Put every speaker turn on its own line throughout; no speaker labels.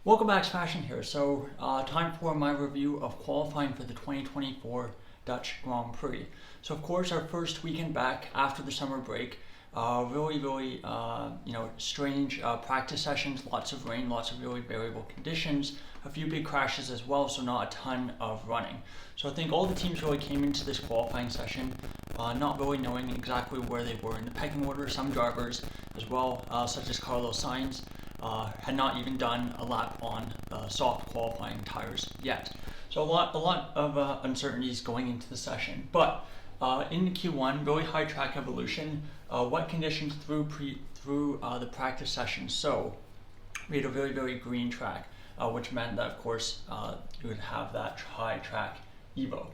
Welcome back, Sebastian here. Time for my review of qualifying for the 2024 Dutch Grand Prix. So, of course, our first weekend back after the summer break. Really, strange practice sessions, lots of rain, lots of really variable conditions, a few big crashes as well, so not a ton of running. So I think all the teams really came into this qualifying session not really knowing exactly where they were in the pecking order. Some drivers as well, such as Carlos Sainz, had not even done a lap on soft qualifying tires yet. So a lot of uncertainties going into the session. But in Q1, really high track evolution, wet conditions through the practice session. So we had a very green track, which meant that of course you would have that high track Evo.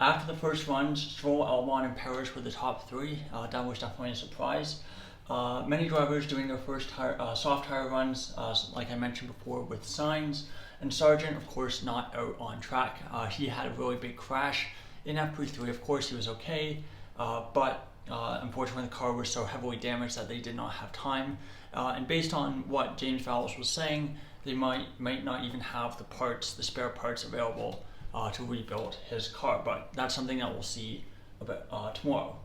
After the first runs, Stroll, Albon, and Perez were the top three. That was definitely a surprise. Many drivers doing their first soft tire runs, like I mentioned before, with Sainz. And Sargent, of course, not out on track. He had a really big crash in FP3. Of course, he was okay, but unfortunately the car was so heavily damaged that they did not have time. And based on what James Vowles was saying, they might not even have the spare parts available to rebuild his car. But that's something that we'll see about tomorrow.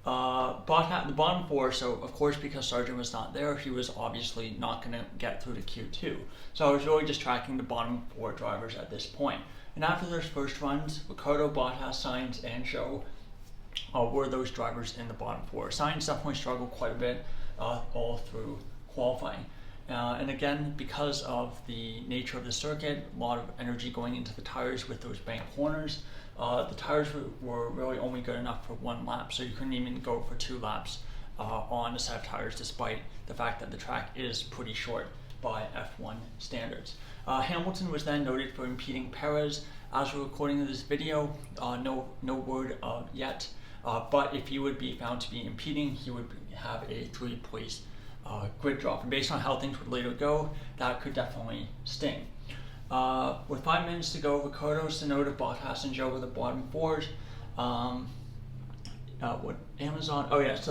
The bottom four, so of course because Sargent was not there, he was obviously not going to get through to Q2. So I was really just tracking the bottom four drivers at this point. And after those first runs, Ricciardo, Bottas, Sainz, and Zhou were those drivers in the bottom four. Sainz definitely struggled quite a bit all through qualifying. And again, because of the nature of the circuit, a lot of energy going into the tires with those bank corners. The tires were really only good enough for one lap, so you couldn't even go for 2 laps on a set of tires, despite the fact that the track is pretty short by F1 standards. Hamilton was then noted for impeding Perez. As we're recording this video, no word yet, but if he would be found to be impeding, he would have a 3-place grid drop. And based on how things would later go, that could definitely sting. With 5 minutes to go, Ricciardo, Tsunoda, Bottas, and Zhou were the bottom fours. So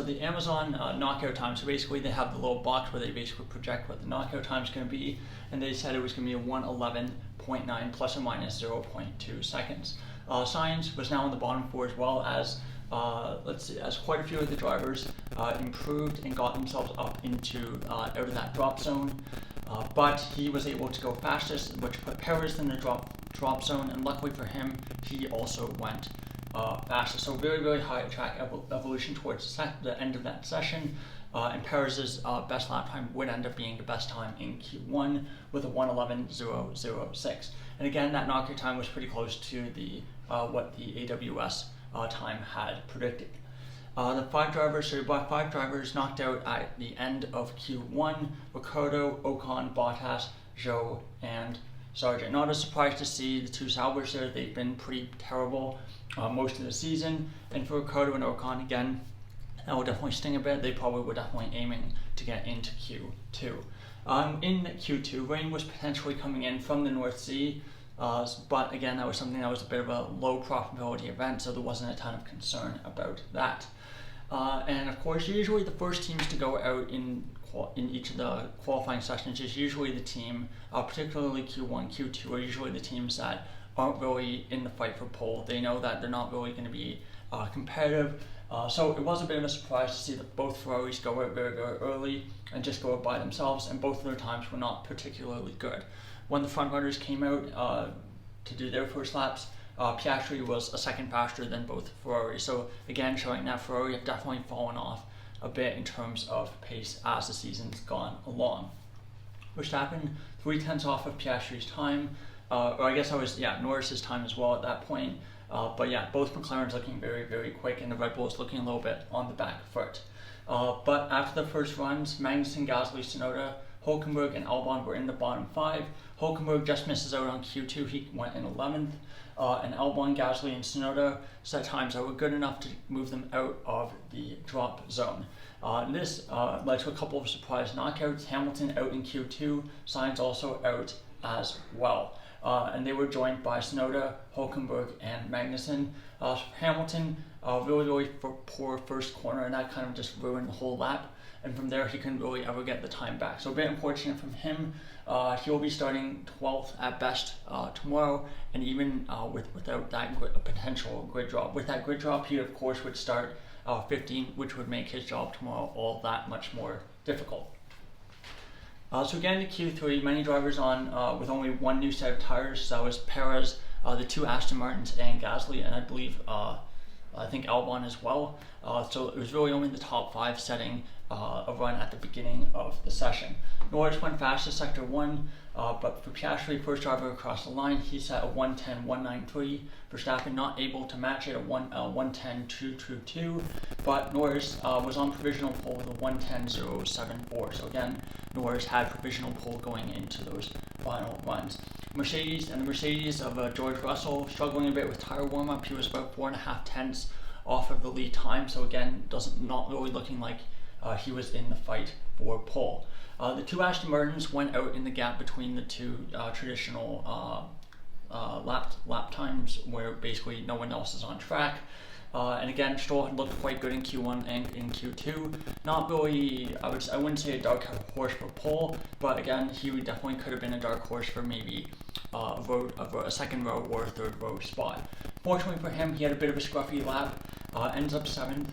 the Amazon knockout time. So basically, they have the little box where they basically project what the knockout time is going to be, and they said it was going to be a 1:11.9 plus or minus 0.2 seconds. Sainz was now in the bottom four as well as as quite a few of the drivers improved and got themselves up into out of that drop zone. But he was able to go fastest, which put Perez in the drop zone, and luckily for him, he also went fastest. So very high track evolution towards the end of that session, and Perez's best lap time would end up being the best time in Q1 with a 1:11.006. And again, that knockout time was pretty close to the what the AWS time had predicted. The 5 drivers knocked out at the end of Q1: Ricciardo, Ocon, Bottas, Zhou, and Sargent. Not a surprise to see the 2 Saubers there. They've been pretty terrible most of the season. And for Ricciardo and Ocon, again, that will definitely sting a bit. They probably were definitely aiming to get into Q2. In Q2, rain was potentially coming in from the North Sea. But again, that was something that was a bit of a low probability event, so there wasn't a ton of concern about that. And of course, usually the first teams to go out in each of the qualifying sessions is usually the team, particularly Q1, Q2, are usually the teams that aren't really in the fight for pole. They know that they're not really going to be competitive. So it was a bit of a surprise to see that both Ferraris go out very early and just go out by themselves, and both of their times were not particularly good. When the front runners came out to do their first laps, Piastri was a second faster than both Ferraris. So again, showing that Ferrari have definitely fallen off a bit in terms of pace as the season's gone along. Verstappen 0.3 off of Piastri's time, or I guess Norris's time as well at that point. But yeah, both McLarens looking very quick, and the Red Bulls looking a little bit on the back foot. But after the first runs, Magnussen, Gasly, Tsunoda, Hülkenberg, and Albon were in the bottom 5. Hülkenberg just misses out on Q2, he went in 11th. And Albon, Gasly, and Tsunoda set times that were good enough to move them out of the drop zone. This led to a couple of surprise knockouts. Hamilton out in Q2, Sainz also out as well. And they were joined by Tsunoda, Hülkenberg, and Magnussen. Hamilton, really poor first corner, and that kind of just ruined the whole lap. and from there he couldn't really ever get the time back. So a bit unfortunate from him. He'll be starting 12th at best tomorrow, and even without that potential grid drop. With that grid drop, he of course would start 15, which would make his job tomorrow all that much more difficult. So again, in Q3, many drivers on with only one new set of tires. So that was Perez, the two Aston Martins, and Gasly, and I believe I think Albon as well. So it was really only the top 5 setting a run at the beginning of the session. Norris went fastest sector 1, but for Piastri, first driver across the line, he set a 1:10.193. Verstappen not able to match it at 1:10.222, but Norris was on provisional pole with a 1:10.074. So again, Norris had provisional pole going into those final runs. Mercedes and the Mercedes of George Russell struggling a bit with tire warm-up. He was about 4.5 tenths off of the lead time. So again, not really looking like he was in the fight for pole. The two Aston Martins went out in the gap between the two traditional lap times, where basically no one else is on track. And again, Stroll had looked quite good in Q1 and in Q2. Not really, I wouldn't say a dark horse for pole, but again, he definitely could have been a dark horse for maybe a second row or a third row spot. Fortunately for him, he had a bit of a scruffy lap, ends up 7th,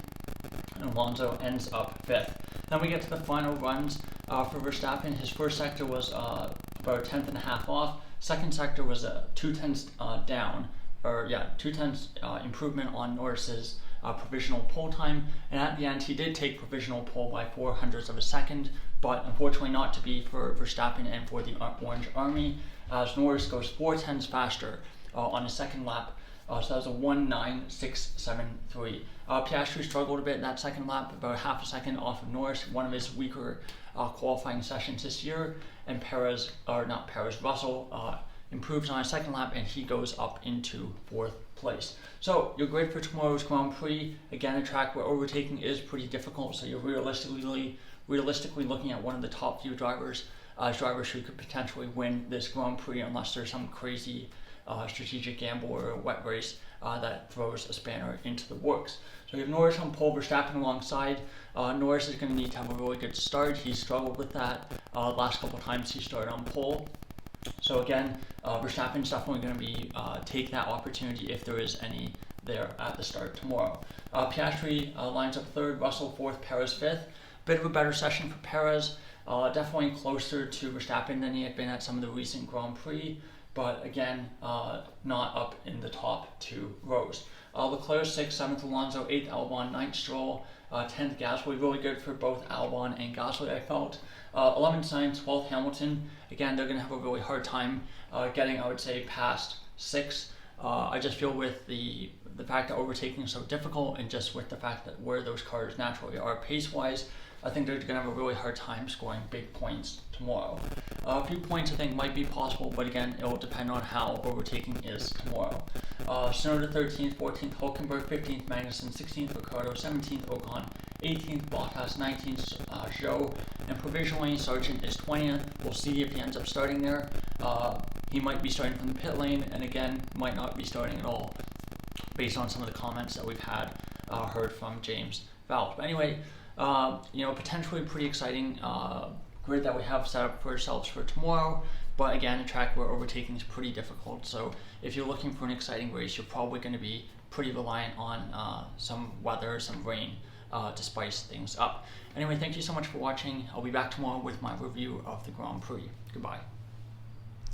and Alonso ends up 5th. Then we get to the final runs. For Verstappen, his first sector was about a 10.5 off. Second sector was a 2 tenths down, 2 tenths improvement on Norris's provisional pole time. And at the end, he did take provisional pole by 0.04 of a second, but unfortunately not to be for Verstappen and for the Orange Army, as Norris goes 4 tenths faster on his second lap. So that was a 1:9.673. Piastri struggled a bit in that second lap, about half a second off of Norris, one of his weaker qualifying sessions this year. And Russell improves on his second lap, and he goes up into 4th place. So your grade for tomorrow's Grand Prix, again, a track where overtaking is pretty difficult. So you're realistically looking at one of the top few drivers who could potentially win this Grand Prix, unless there's some crazy strategic gamble or a wet race that throws a spanner into the works. So we have Norris on pole, Verstappen alongside. Norris is going to need to have a really good start. He struggled with that last couple times he started on pole. So again, Verstappen's definitely going to be take that opportunity if there is any there at the start tomorrow. Piastri lines up 3rd, Russell 4th, Perez 5th. Bit of a better session for Perez. Definitely closer to Verstappen than he had been at some of the recent Grand Prix. But again, not up in the top 2 rows. Leclerc 6th, 7th Alonso, 8th Albon, 9th Stroll, 10th Gasly. Really good for both Albon and Gasly, I felt. 11th Sainz, 12th Hamilton. Again, they're going to have a really hard time getting, I would say, past 6. I just feel with the fact that overtaking is so difficult, and just with the fact that where those cars naturally are pace-wise, I think they're going to have a really hard time scoring big points tomorrow. A few points I think might be possible, but again, it will depend on how overtaking is tomorrow. Tsunoda 13th, 14th Hülkenberg, 15th Magnussen, 16th Ricciardo, 17th Ocon, 18th Bottas, 19th Zhou, and provisionally Sargent is 20th. We'll see if he ends up starting there. He might be starting from the pit lane, and again, might not be starting at all, based on some of the comments that we've heard from James Vowles. But anyway, potentially pretty exciting grid that we have set up for ourselves for tomorrow. But again, a track where overtaking is pretty difficult. So if you're looking for an exciting race, you're probably going to be pretty reliant on some weather, some rain to spice things up. Anyway, thank you so much for watching. I'll be back tomorrow with my review of the Grand Prix. Goodbye.